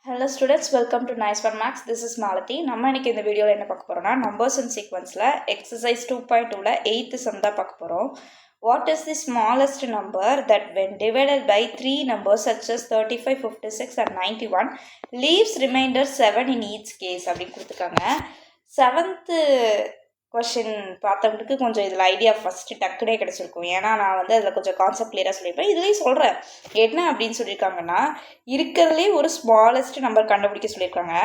Hello students, welcome to Nice One Max. This is Malathi. நம்ம இன்னைக்கு இந்த வீடியோவில் என்ன பார்க்க போறோம்னா நம்பர்ஸ் அண்ட் சீக்வன்ஸில் எக்ஸசைஸ் 2.2ல 8th சம் தான் பார்க்க போகிறோம். What is the smallest number that when divided by 3 numbers such as 35, 56 and 91 leaves remainder 7 in each case அப்படின்னு கொடுத்துருக்காங்க. 7th கொஷின் பார்த்தவங்களுக்கு கொஞ்சம் இதில் ஐடியா ஃபஸ்ட்டு டக்குனே கிடச்சிருக்கும். ஏன்னா நான் அதில் கொஞ்சம் கான்செப்ட் கிளியராக சொல்லியிருப்பேன். இதுலேயும் சொல்கிறேன் என்ன அப்படின்னு சொல்லியிருக்காங்கன்னா, இருக்கிறதுலே ஒரு ஸ்மாலஸ்ட் நம்பர் கண்டுபிடிக்க சொல்லியிருக்காங்க.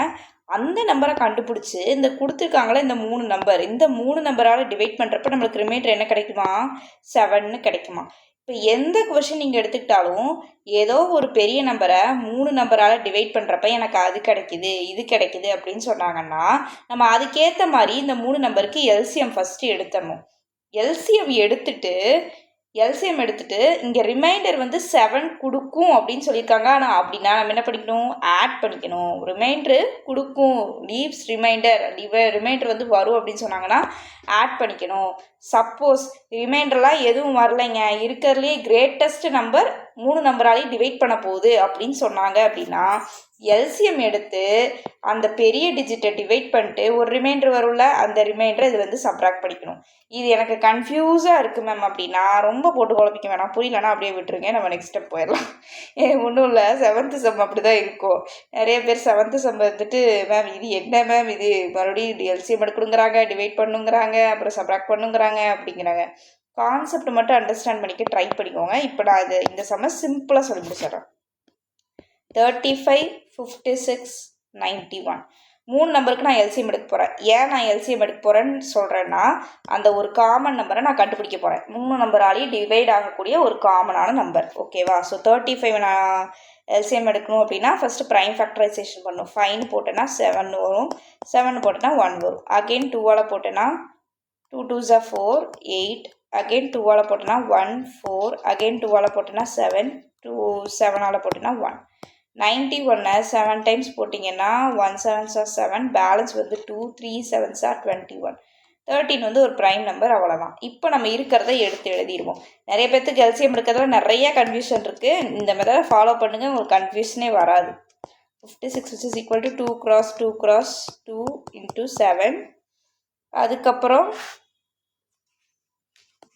அந்த நம்பரை கண்டுபிடிச்சி இந்த கொடுத்துருக்காங்களே இந்த 3 நம்பர், இந்த 3 நம்பரால் டிவைட் பண்ணுறப்ப நம்மளுக்கு ரிமைண்டர் என்ன கிடைக்குமா, 7ன்னு கிடைக்குமா. இப்போ எந்த கொஷின் நீங்கள் எடுத்துக்கிட்டாலும் ஏதோ ஒரு பெரிய நம்பரை 3 நம்பரால் டிவைட் பண்ணுறப்ப எனக்கு அது கிடைக்குது இது கிடைக்குது அப்படின்னு சொன்னாங்கன்னா, நம்ம அதுக்கேற்ற மாதிரி இந்த 3 நம்பருக்கு எல்சிஎம் ஃபஸ்ட்டு எடுத்துடணும். எல்சிஎம் எடுத்துட்டு இங்கே ரிமைண்டர் 7 கொடுக்கும் அப்படின்னு சொல்லியிருக்காங்க. ஆனால் அப்படின்னா நம்ம என்ன பண்ணிக்கணும், ஆட் பண்ணிக்கணும். ரிமைண்டரு கொடுக்கும், லீவ்ஸ் ரிமைண்டர் வரும் அப்படின்னு சொன்னாங்கன்னா ஆட் பண்ணிக்கணும். சப்போஸ் ரிமைண்டர்லாம் எதுவும் வரலைங்க, இருக்கிறதுலே கிரேட்டஸ்ட் நம்பர் 3 நம்பராலையும் டிவைட் பண்ண போகுது அப்படின்னு சொன்னாங்க அப்படின்னா எல்சிஎம் எடுத்து அந்த பெரிய டிஜிட்டை டிவைட் பண்ணிட்டு ஒரு ரிமைண்டர் வரும்ல, அந்த ரிமைண்டரை இது சப்ராக்ட் பண்ணிக்கணும். இது எனக்கு கன்ஃபியூஸாக இருக்குது மேம் அப்படின்னா ரொம்ப போட்டு குழப்பிக்க வேணாம். புரியலன்னா அப்படியே விட்டுருங்க, நம்ம நெக்ஸ்ட் ஸ்டெப் போயிடலாம். ஒன்றும் இல்லை, 7th சம் அப்படி தான் இருக்கும். நிறைய பேர் 7th சம் மேம் இது என்ன மேம், இது மறுபடியும் எல்சிஎம் எடுக்கணுங்கிறாங்க, டிவைட் பண்ணுங்கிறாங்க, அப்புறம் சப்ராக்ட் பண்ணுங்கிறாங்க அப்படிங்கிறாங்க. கான்செப்ட் மட்டும் அண்டர்ஸ்டாண்ட் பண்ணிக்க ட்ரை பண்ணிக்கோங்க. இப்போ நான் இந்த சம்ம சிம்பிளாக சொல்லி முடிச்சிடறேன். 35, 56, 91 3 நம்பருக்கு நான் எல்சிஎம் எடுக்க போகிறேன். ஏன் நான் எல்சிஎம் எடுக்க போகிறேன்னு சொல்கிறேன்னா, அந்த ஒரு காமன் நம்பரை நான் கண்டுபிடிக்க போகிறேன். 3 நம்பராலேயும் டிவைட் ஆகக்கூடிய ஒரு காமனான நம்பர். ஓகேவா? ஸோ 35 நான் எல்சிஎம் எடுக்கணும் அப்படின்னா ஃபஸ்ட்டு ப்ரைம் ஃபேக்டரைசேஷன் பண்ணணும். 5 போட்டேன்னா 7 வரும், 7 போட்டேன்னா 1 வரும். அகெயின் 2ஆல் போட்டேன்னா 2 2s are 4, 8. அகெயின் 2ஆல் போட்டேன்னா 1, 4. அகெயின் 2ஆல் போட்டேன்னா 7, 2 7ஆல் போட்டேன்னா 1. 91 7 டைம்ஸ் போட்டிங்கன்னா 1 7s are 7, balance 2 3 7s are 21. 13 ஒரு ப்ரைம் நம்பர். அவ்வளோதான். இப்போ நம்ம இருக்கிறத எடுத்து எழுதிடுவோம். நிறைய பேர்த்துக்கு எல்சிஎம் எடுக்கிறதுல நிறைய கன்ஃபியூஷன் இருக்குது. இந்த மெத்தடை ஃபாலோ பண்ணுங்கள், உங்களுக்கு கன்ஃபியூஷனே வராது. 56 which is equal to 2 cross 2 cross 2 into 7. அதுக்கப்புறம்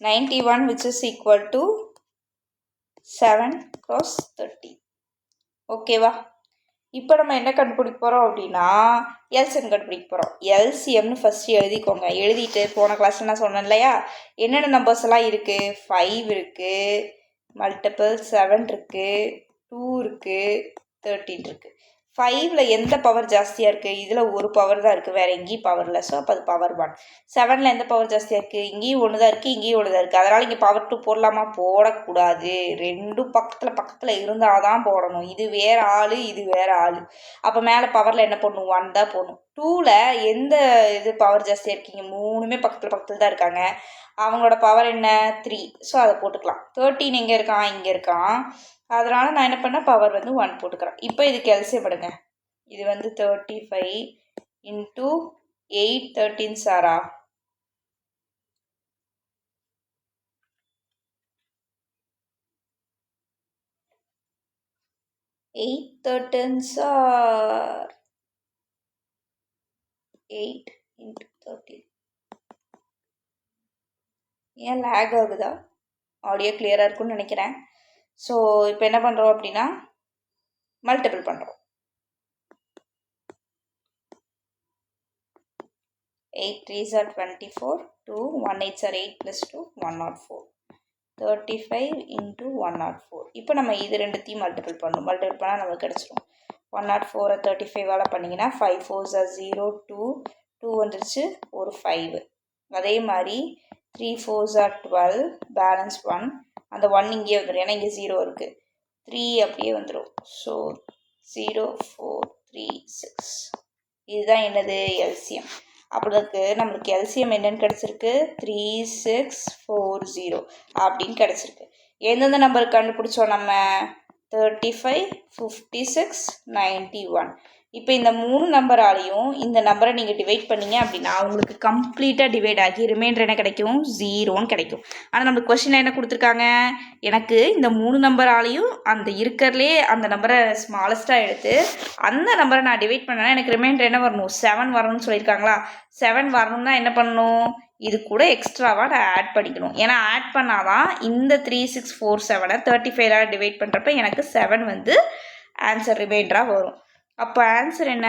91 which is equal to 7 cross 30. ஓகேவா? இப்போ நம்ம என்ன கண்டுபிடிக்க போகிறோம் அப்படின்னா எல்சிஎம் கண்டுபிடிக்க போகிறோம். எல்சிஎம்னு ஃபஸ்ட்டு எழுதிக்கோங்க. எழுதிட்டு போன கிளாஸில் நான் சொன்னேன் இல்லையா, என்னென்ன நம்பர்ஸ் எல்லாம் இருக்குது. 5 இருக்குது, மல்டிபிள் 7 இருக்குது, 2 இருக்குது, 13 இருக்குது. 5ல் எந்த பவர் ஜாஸ்தியாக இருக்குது, இதில் ஒரு பவர் தான் இருக்குது, வேறு எங்கேயும் பவர் இல்லை. ஸோ அப்போ அது பவர் 1. 7ல் எந்த பவர் ஜாஸ்தியாக இருக்குது, இங்கேயும் ஒன்று தான் இருக்குது, இங்கேயும் ஒன்று தான் இருக்குது. அதனால் இங்கே பவர் 2 போடலாமா, போடக்கூடாது. ரெண்டும் பக்கத்தில் இருந்தால் தான் போடணும். இது வேறு ஆள், இது வேறு ஆள். அப்போ மேலே பவரில் என்ன போடணும், 1 தான் போடணும். 2ல் எந்த இது பவர் ஜாஸ்தியாக இருக்கீங்க, 3மே பக்கத்தில் தான் இருக்காங்க. அவங்களோட பவர் என்ன, 3. ஸோ அதை போட்டுக்கலாம். 13 எங்கே இருக்கான், இங்கே இருக்கான். அதனால் நான் என்ன பண்ணேன், பவர் 1 போட்டுக்கிறேன். இப்போ இதுக்கு எல்சிஎம் எடுங்க. இது 35 இன்ட்டு 8 13 சாரா 8 13 சார் 8 இன்ட்டு 13. ஏன் லேக் ஆகுதா? ஆடியோ கிளியராக இருக்குன்னு நினைக்கிறேன். ஸோ இப்போ என்ன பண்ணுறோம் அப்படின்னா மல்டிபிள் பண்ணுறோம். 8 3s are 24, 2 1 8s are 8 plus 2 104, 35 into 104. இப்போ நம்ம இது ரெண்டுத்தையும் மல்டிபிள் பண்ணணும். மல்டிபிள் பண்ணால் நமக்கு கிடச்சிடும். 104 35ஆல் பண்ணிங்கன்னா 5 4s are 0, 2 2 வந்துருச்சு, ஒரு 5. அதே மாதிரி 3 4s are 12, பேலன்ஸ் 1. அந்த 1 இங்கே வந்துடும், ஏன்னா இங்கே 0 இருக்குது. 3 அப்படியே வந்துடும். ஸோ 0 4 3 6. இதுதான் என்னது, எல்சிஎம். அப்படிக்கு நம்மளுக்கு எல்சிஎம் என்னன்னு கிடச்சிருக்கு, 3640 அப்படின்னு கிடச்சிருக்கு. எந்தெந்த நம்பருக்கு கண்டுபிடிச்சோம் நம்ம, 35 56 91. இப்போ இந்த 3 நம்பராலையும் இந்த நம்பரை நீங்கள் டிவைட் பண்ணீங்க அப்படின்னா உங்களுக்கு கம்ப்ளீட்டாக டிவைட் ஆகி ரிமைண்டர் என்ன கிடைக்கும் 0ன்னு கிடைக்கும். ஆனால் நம்மளுக்கு கொஸ்டினில் என்ன கொடுத்துருக்காங்க, எனக்கு இந்த 3 நம்பராலையும் அந்த இருக்கிறதுலே அந்த நம்பரை ஸ்மாலஸ்ட்டாக எடுத்து அந்த நம்பரை நான் டிவைட் பண்ணேன்னா எனக்கு ரிமைண்டர் என்ன வரணும் 7 வரணும்னு சொல்லியிருக்காங்களா. 7 வரணும்னா என்ன பண்ணணும், இது கூட எக்ஸ்ட்ராவாக நான் ஆட் பண்ணிக்கணும். ஏன்னா ஆட் பண்ணாதான் இந்த 3647 35 டிவைட் பண்ணுறப்ப எனக்கு 7 வந்து ஆன்சர் ரிமைண்டராக வரும். அப்போ ஆன்சர் என்ன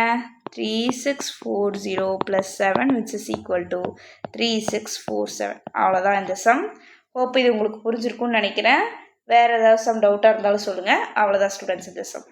3640 + 7 which is equal to 3647. அவ்வளோதான் இந்த சம். ஹோப் இது உங்களுக்கு புரிஞ்சிருக்கும்னு நினைக்கிறேன். வேறு ஏதாவது சம் டவுட்டாக இருந்தாலும் சொல்லுங்கள். அவ்வளோதான் ஸ்டூடெண்ட்ஸ் இந்த சம்.